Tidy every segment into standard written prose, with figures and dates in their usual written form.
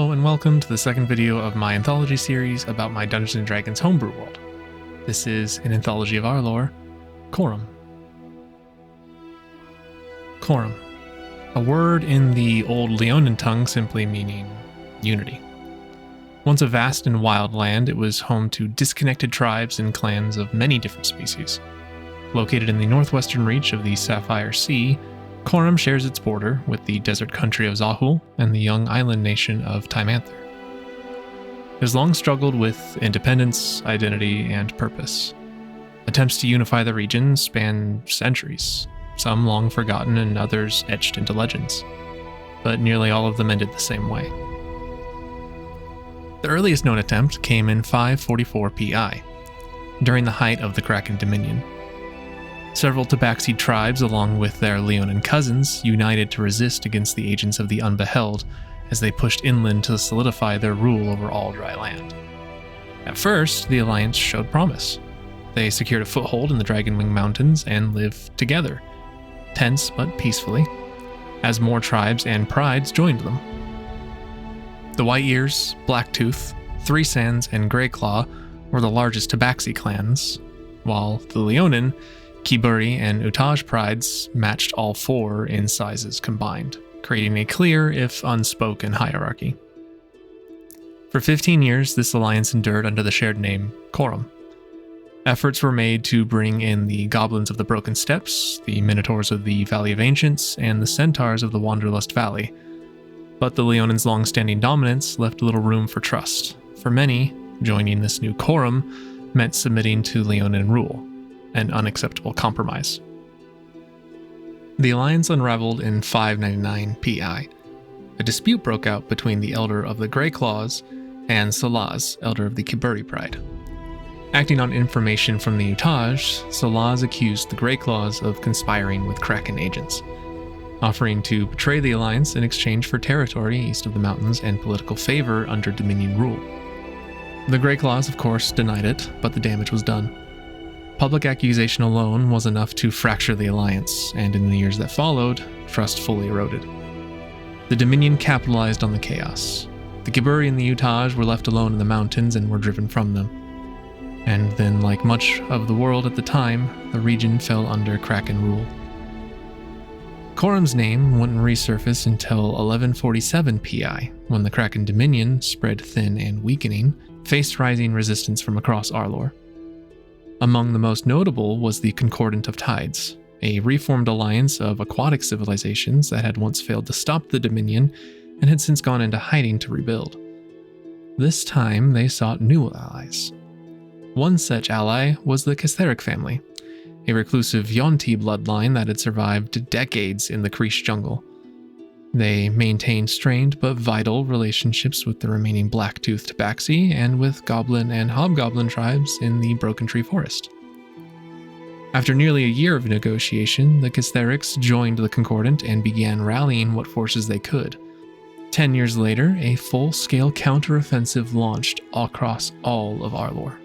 Hello and welcome to the second video of my Anthology series about my Dungeons & Dragons Homebrew world. This is an anthology of Arlor, Chorum. Chorum, a word in the Old Leonin tongue simply meaning unity. Once a vast and wild land, it was home to disconnected tribes and clans of many different species. Located in the northwestern reach of the Sapphire Sea, Chorum shares its border with the desert country of Zahul and the young island nation of Timanther. It has long struggled with independence, identity, and purpose. Attempts to unify the region span centuries, some long forgotten and others etched into legends, but nearly all of them ended the same way. The earliest known attempt came in 544 PI, during the height of the Kraken Dominion. Several Tabaxi tribes, along with their Leonin cousins, united to resist against the agents of the Unbeheld as they pushed inland to solidify their rule over all dry land. At first, the alliance showed promise. They secured a foothold in the Dragonwing Mountains and lived together, tense but peacefully, as more tribes and prides joined them. The White Ears, Blacktooth, Three Sands, and Greyclaw were the largest Tabaxi clans, while the Leonin, Kiburi, and Utaj prides matched all four in sizes combined, creating a clear, if unspoken, hierarchy. For 15 years, this alliance endured under the shared name Chorum. Efforts were made to bring in the Goblins of the Broken Steppes, the Minotaurs of the Valley of Ancients, and the Centaurs of the Wanderlust Valley. But the Leonins' long-standing dominance left little room for trust. For many, joining this new Chorum meant submitting to Leonin rule, an unacceptable compromise. The alliance unraveled in 599 PI. A dispute broke out between the Elder of the Greyclaws and Salaz, Elder of the Kiburi Pride. Acting on information from the Utaj, Salaz accused the Greyclaws of conspiring with Kraken agents, offering to betray the alliance in exchange for territory east of the mountains and political favor under Dominion rule. The Greyclaws, of course, denied it, but the damage was done. Public accusation alone was enough to fracture the alliance, and in the years that followed, trust fully eroded. The Dominion capitalized on the chaos. The Kiburi and the Utaj were left alone in the mountains and were driven from them. And then, like much of the world at the time, the region fell under Kraken rule. Chorum's name wouldn't resurface until 1147 PI, when the Kraken Dominion, spread thin and weakening, faced rising resistance from across Arlor. Among the most notable was the Concordant of Tides, a reformed alliance of aquatic civilizations that had once failed to stop the Dominion and had since gone into hiding to rebuild. This time, they sought new allies. One such ally was the Kitheric family, a reclusive Yonti bloodline that had survived decades in the Krish jungle. They maintained strained but vital relationships with the remaining Blacktooth Tabaxi and with Goblin and Hobgoblin tribes in the Broken Tree Forest. After nearly a year of negotiation, the Kitherics joined the Concordant and began rallying what forces they could. 10 years later, a full-scale counteroffensive launched across all of Arlor.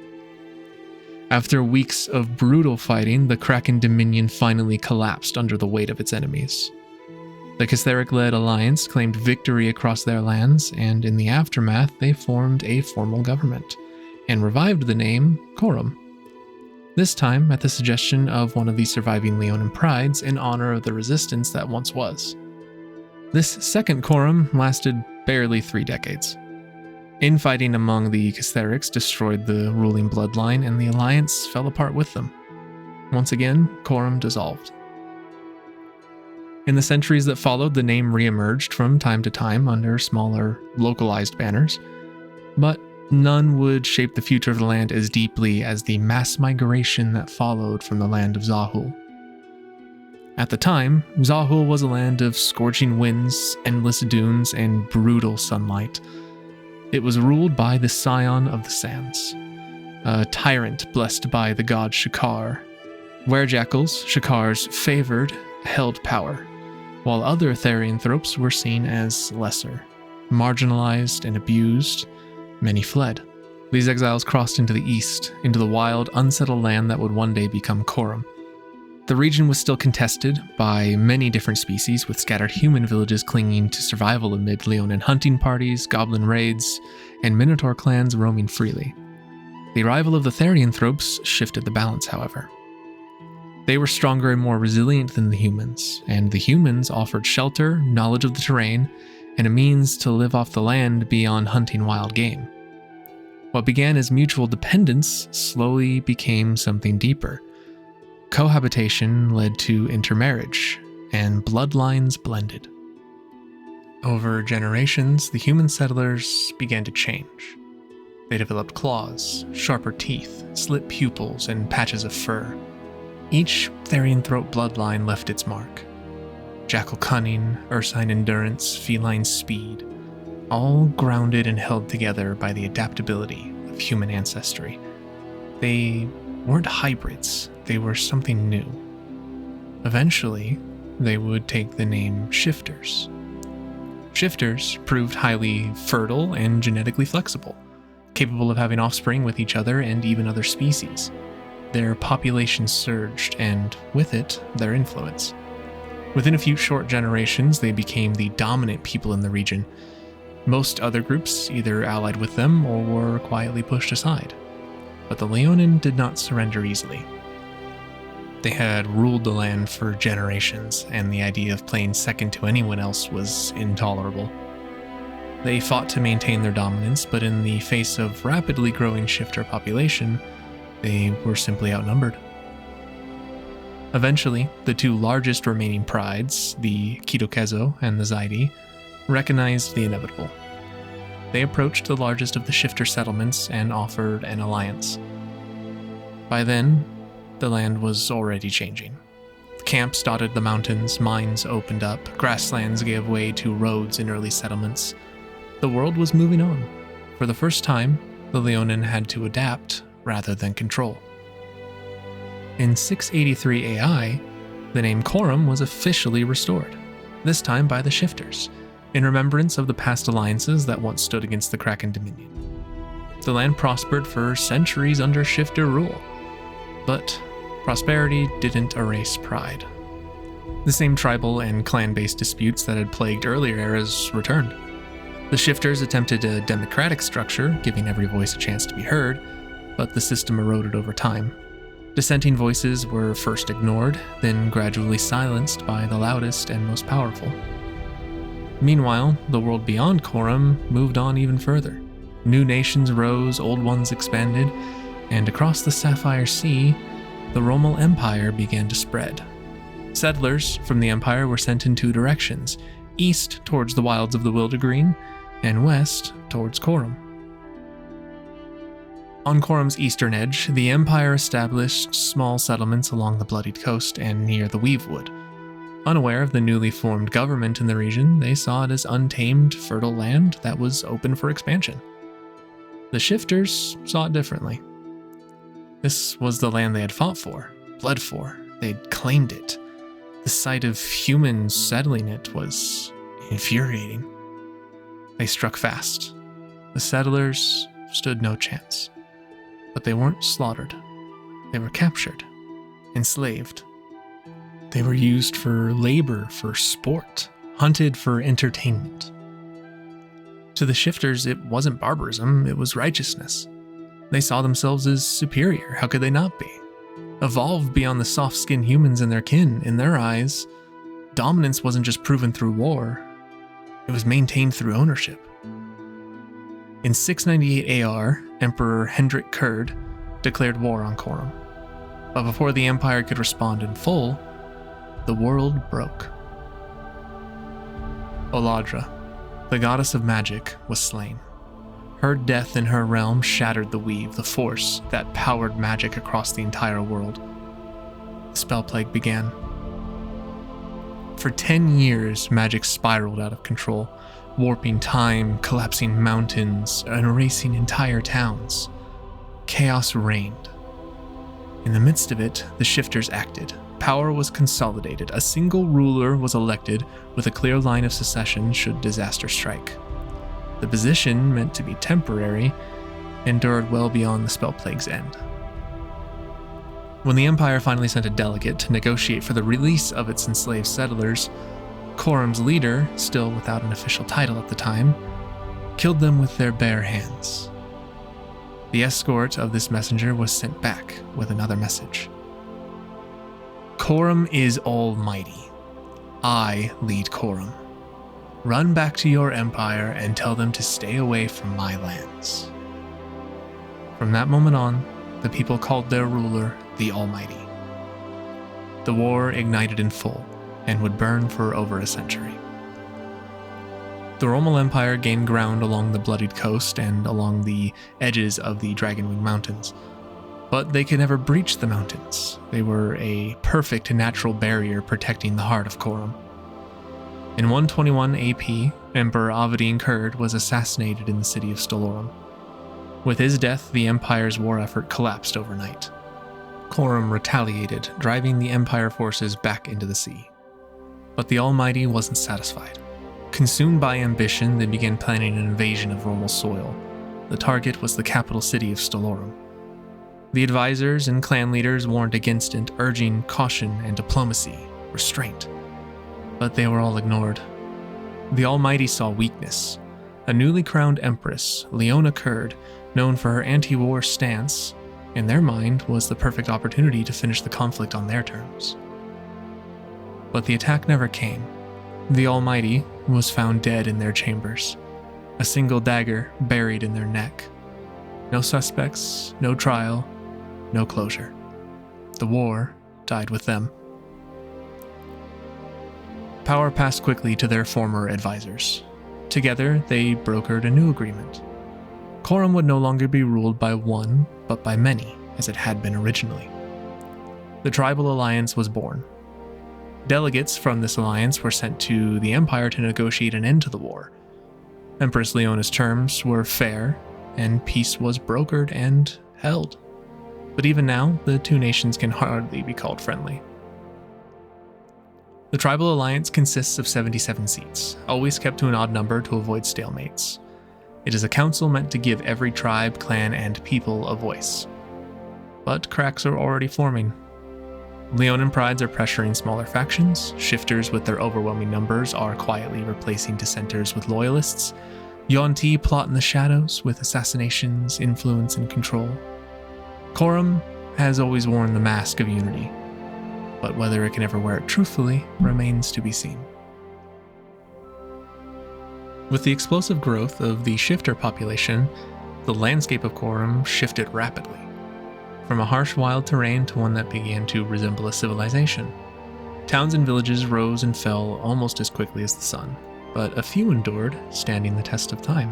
After weeks of brutal fighting, the Kraken Dominion finally collapsed under the weight of its enemies. The Kitheric-led alliance claimed victory across their lands, and in the aftermath they formed a formal government, and revived the name Chorum. This time at the suggestion of one of the surviving Leonin prides in honor of the resistance that once was. This second Chorum lasted barely 3 decades. Infighting among the Kitherics destroyed the ruling bloodline, and the alliance fell apart with them. Once again, Chorum dissolved. In the centuries that followed, the name re-emerged from time to time under smaller, localized banners, but none would shape the future of the land as deeply as the mass migration that followed from the land of Zahul. At the time, Zahul was a land of scorching winds, endless dunes, and brutal sunlight. It was ruled by the Scion of the Sands, a tyrant blessed by the god Shakar. Werejackals, Shakar's favored, held power, while other therianthropes were seen as lesser. Marginalized and abused, many fled. These exiles crossed into the east, into the wild, unsettled land that would one day become Chorum. The region was still contested by many different species, with scattered human villages clinging to survival amid Leonin hunting parties, goblin raids, and minotaur clans roaming freely. The arrival of the Therianthropes shifted the balance, however. They were stronger and more resilient than the humans, and the humans offered shelter, knowledge of the terrain, and a means to live off the land beyond hunting wild game. What began as mutual dependence slowly became something deeper. Cohabitation led to intermarriage, and bloodlines blended. Over generations, the human settlers began to change. They developed claws, sharper teeth, slit pupils, and patches of fur. Each Therianthrope bloodline left its mark. Jackal cunning, ursine endurance, feline speed, all grounded and held together by the adaptability of human ancestry. They weren't hybrids, they were something new. Eventually, they would take the name Shifters. Shifters proved highly fertile and genetically flexible, capable of having offspring with each other and even other species. Their population surged, and with it, their influence. Within a few short generations, they became the dominant people in the region. Most other groups either allied with them or were quietly pushed aside. But the Leonin did not surrender easily. They had ruled the land for generations, and the idea of playing second to anyone else was intolerable. They fought to maintain their dominance, but in the face of rapidly growing shifter population, they were simply outnumbered. Eventually, the two largest remaining prides, the Kitokezo and the Zaidi, recognized the inevitable. They approached the largest of the shifter settlements and offered an alliance. By then, the land was already changing. Camps dotted the mountains, mines opened up, grasslands gave way to roads in early settlements. The world was moving on. For the first time, the Leonin had to adapt rather than control. In 683 AI, the name Chorum was officially restored, this time by the Shifters, in remembrance of the past alliances that once stood against the Kraken Dominion. The land prospered for centuries under Shifter rule, but prosperity didn't erase pride. The same tribal and clan-based disputes that had plagued earlier eras returned. The Shifters attempted a democratic structure, giving every voice a chance to be heard, but the system eroded over time. Dissenting voices were first ignored, then gradually silenced by the loudest and most powerful. Meanwhile, the world beyond Chorum moved on even further. New nations rose, old ones expanded, and across the Sapphire Sea, the Romal Empire began to spread. Settlers from the Empire were sent in two directions, east towards the wilds of the Wildergreen, and west towards Chorum. On Chorum's eastern edge, the Empire established small settlements along the Bloodied Coast and near the Weavewood. Unaware of the newly formed government in the region, they saw it as untamed, fertile land that was open for expansion. The Shifters saw it differently. This was the land they had fought for, bled for. They'd claimed it. The sight of humans settling it was infuriating. They struck fast. The settlers stood no chance. But they weren't slaughtered. They were captured, enslaved. They were used for labor, for sport, hunted for entertainment. To the Shifters, it wasn't barbarism, it was righteousness. They saw themselves as superior, how could they not be? Evolved beyond the soft-skinned humans and their kin, in their eyes, dominance wasn't just proven through war, it was maintained through ownership. In 698 AR, Emperor Hendrik Kurd declared war on Chorum. But before the Empire could respond in full, the world broke. Oladra, the goddess of magic, was slain. Her death in her realm shattered the weave, the force that powered magic across the entire world. The spell plague began. For 10 years, magic spiraled out of control, warping time, collapsing mountains, and erasing entire towns. Chaos reigned. In the midst of it, the Shifters acted. Power was consolidated. A single ruler was elected with a clear line of succession should disaster strike. The position, meant to be temporary, endured well beyond the spell plague's end. When the Empire finally sent a delegate to negotiate for the release of its enslaved settlers, Chorum's leader, still without an official title at the time, killed them with their bare hands. The escort of this messenger was sent back with another message. Chorum is almighty. I lead Chorum. Run back to your empire and tell them to stay away from my lands. From that moment on, the people called their ruler the Almighty. The war ignited in full and would burn for over a century. The Romal Empire gained ground along the bloodied coast and along the edges of the Dragonwing Mountains, but they could never breach the mountains. They were a perfect natural barrier protecting the heart of Chorum. In 121 AP, Emperor Avadine Kurd was assassinated in the city of Stolorum. With his death, the Empire's war effort collapsed overnight. Chorum retaliated, driving the Empire forces back into the sea. But the Almighty wasn't satisfied. Consumed by ambition, they began planning an invasion of Romal soil. The target was the capital city of Stolorum. The advisors and clan leaders warned against it, urging caution and diplomacy, restraint. But they were all ignored. The Almighty saw weakness. A newly crowned empress, Leona Kurd, known for her anti-war stance, in their mind was the perfect opportunity to finish the conflict on their terms. But the attack never came. The Almighty was found dead in their chambers, a single dagger buried in their neck. No suspects, no trial, no closure. The war died with them. Power passed quickly to their former advisors. Together, they brokered a new agreement. Chorum would no longer be ruled by one, but by many, as it had been originally. The Tribal Alliance was born. Delegates from this alliance were sent to the Empire to negotiate an end to the war. Empress Leona's terms were fair, and peace was brokered and held. But even now, the two nations can hardly be called friendly. The Tribal Alliance consists of 77 seats, always kept to an odd number to avoid stalemates. It is a council meant to give every tribe, clan, and people a voice. But cracks are already forming. Leonin prides are pressuring smaller factions, shifters with their overwhelming numbers are quietly replacing dissenters with loyalists, Yuan-Ti plot in the shadows with assassinations, influence, and control. Chorum has always worn the mask of unity, but whether it can ever wear it truthfully remains to be seen. With the explosive growth of the shifter population, the landscape of Chorum shifted rapidly, from a harsh wild terrain to one that began to resemble a civilization. Towns and villages rose and fell almost as quickly as the sun, but a few endured, standing the test of time.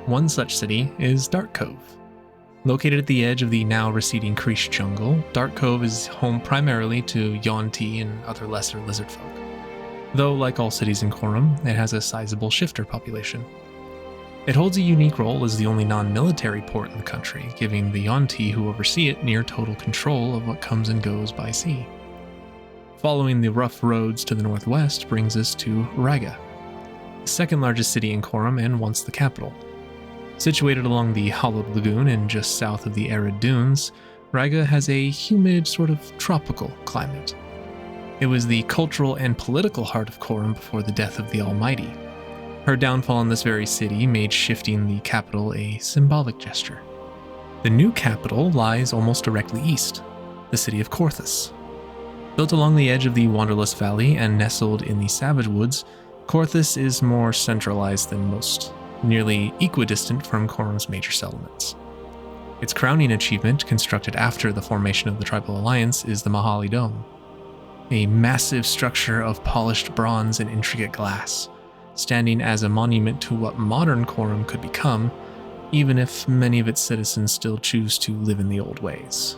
One such city is Dark Cove. Located at the edge of the now receding Krish jungle, Dark Cove is home primarily to Yuan-Ti and other lesser lizard folk. Though, like all cities in Chorum, it has a sizable shifter population. It holds a unique role as the only non-military port in the country, giving the Yuan-Ti who oversee it near total control of what comes and goes by sea. Following the rough roads to the northwest brings us to Raga, the second largest city in Chorum and once the capital. Situated along the hollowed lagoon and just south of the arid dunes, Raga has a humid, sort of tropical climate. It was the cultural and political heart of Chorum before the death of the Almighty. Her downfall in this very city made shifting the capital a symbolic gesture. The new capital lies almost directly east, the city of Korthus. Built along the edge of the Wanderlust Valley and nestled in the Savage Woods, Korthus is more centralized than most, nearly equidistant from Chorum's major settlements. Its crowning achievement, constructed after the formation of the Tribal Alliance, is the Mahali Dome, a massive structure of polished bronze and intricate glass, standing as a monument to what modern Chorum could become, even if many of its citizens still choose to live in the old ways.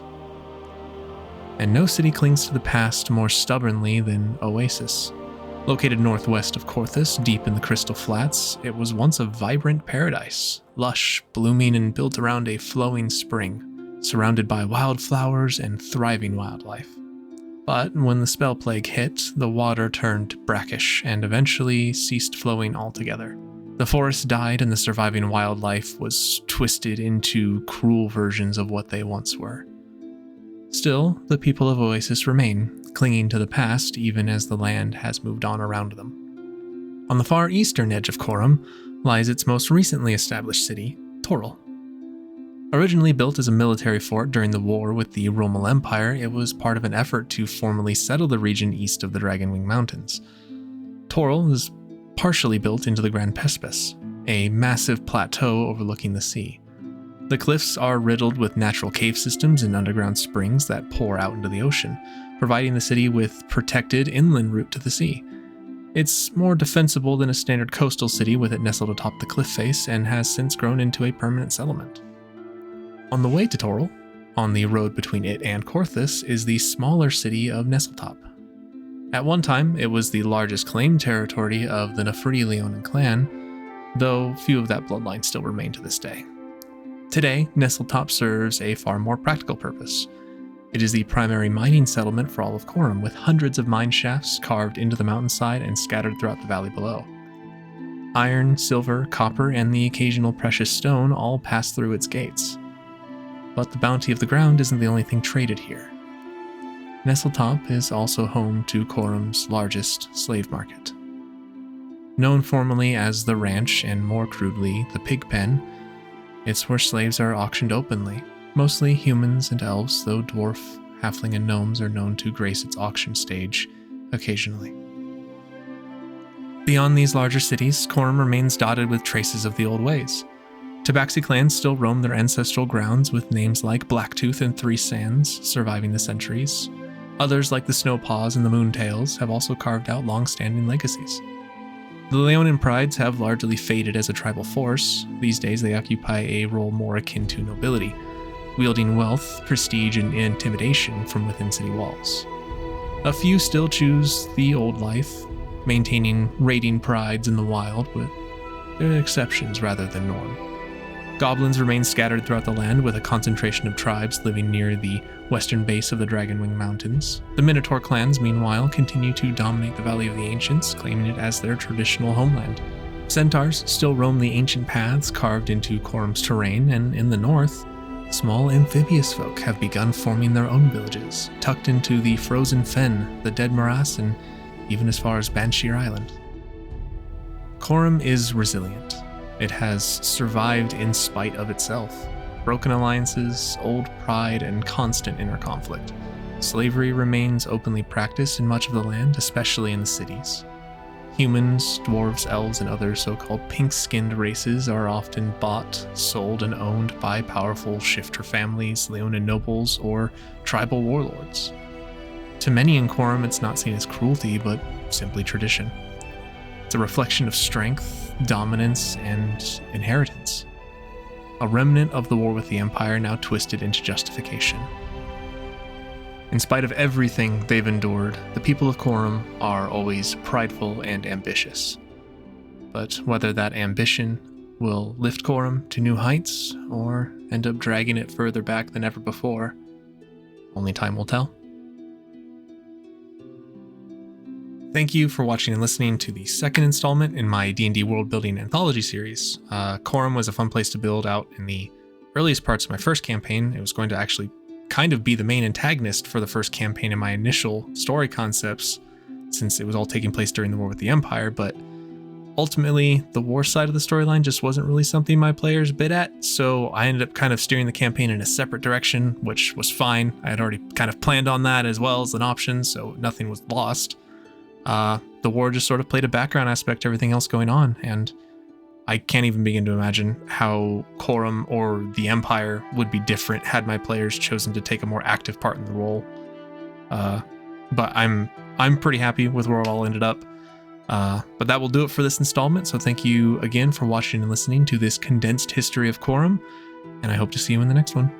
And no city clings to the past more stubbornly than Oasis. Located northwest of Korthus, deep in the Crystal Flats, it was once a vibrant paradise, lush, blooming, and built around a flowing spring, surrounded by wildflowers and thriving wildlife. But when the spell plague hit, the water turned brackish and eventually ceased flowing altogether. The forest died and the surviving wildlife was twisted into cruel versions of what they once were. Still, the people of Oasis remain, clinging to the past even as the land has moved on around them. On the far eastern edge of Chorum lies its most recently established city, Toril. Originally built as a military fort during the war with the Romal Empire, it was part of an effort to formally settle the region east of the Dragonwing Mountains. Toril is partially built into the Grand Pespis, a massive plateau overlooking the sea. The cliffs are riddled with natural cave systems and underground springs that pour out into the ocean, providing the city with protected inland route to the sea. It's more defensible than a standard coastal city with it nestled atop the cliff face and has since grown into a permanent settlement. On the way to Toril, on the road between it and Korthus, is the smaller city of Nestletop. At one time, it was the largest claimed territory of the Neferti Leonin clan, though few of that bloodline still remain to this day. Today, Nestletop serves a far more practical purpose. It is the primary mining settlement for all of Chorum, with hundreds of mine shafts carved into the mountainside and scattered throughout the valley below. Iron, silver, copper, and the occasional precious stone all pass through its gates. But the bounty of the ground isn't the only thing traded here. Nestletop is also home to Chorum's largest slave market. Known formally as the Ranch and more crudely the Pig Pen, it's where slaves are auctioned openly, mostly humans and elves, though dwarf, halfling, and gnomes are known to grace its auction stage occasionally. Beyond these larger cities, Chorum remains dotted with traces of the old ways. Tabaxi clans still roam their ancestral grounds with names like Blacktooth and Three Sands surviving the centuries. Others like the Snowpaws and the Moontails have also carved out long-standing legacies. The Leonin prides have largely faded as a tribal force. These days they occupy a role more akin to nobility, wielding wealth, prestige, and intimidation from within city walls. A few still choose the old life, maintaining raiding prides in the wild, but they're exceptions rather than norm. Goblins remain scattered throughout the land, with a concentration of tribes living near the western base of the Dragonwing Mountains. The Minotaur clans, meanwhile, continue to dominate the Valley of the Ancients, claiming it as their traditional homeland. Centaurs still roam the ancient paths carved into Chorum's terrain, and in the north, small amphibious folk have begun forming their own villages, tucked into the frozen fen, the dead morass, and even as far as Banshir Island. Chorum is resilient. It has survived in spite of itself. Broken alliances, old pride, and constant inner conflict. Slavery remains openly practiced in much of the land, especially in the cities. Humans, dwarves, elves, and other so-called pink-skinned races are often bought, sold, and owned by powerful shifter families, Leonin nobles, or tribal warlords. To many in Chorum, it's not seen as cruelty, but simply tradition. It's a reflection of strength, dominance, and inheritance. A remnant of the war with the Empire now twisted into justification. In spite of everything they've endured, the people of Chorum are always prideful and ambitious. But whether that ambition will lift Chorum to new heights or end up dragging it further back than ever before, only time will tell. Thank you for watching and listening to the second installment in my D&D Worldbuilding Anthology series. Chorum was a fun place to build out in the earliest parts of my first campaign. It was going to actually kind of be the main antagonist for the first campaign in my initial story concepts, since it was all taking place during the war with the Empire, but ultimately the war side of the storyline just wasn't really something my players bid at, so I ended up kind of steering the campaign in a separate direction, which was fine. I had already kind of planned on that as well as an option, so nothing was lost. The war just sort of played a background aspect to everything else going on, and I can't even begin to imagine how Chorum or the Empire would be different had my players chosen to take a more active part in the role. But I'm pretty happy with where it all ended up. But that will do it for this installment, so thank you again for watching and listening to this condensed history of Chorum, and I hope to see you in the next one.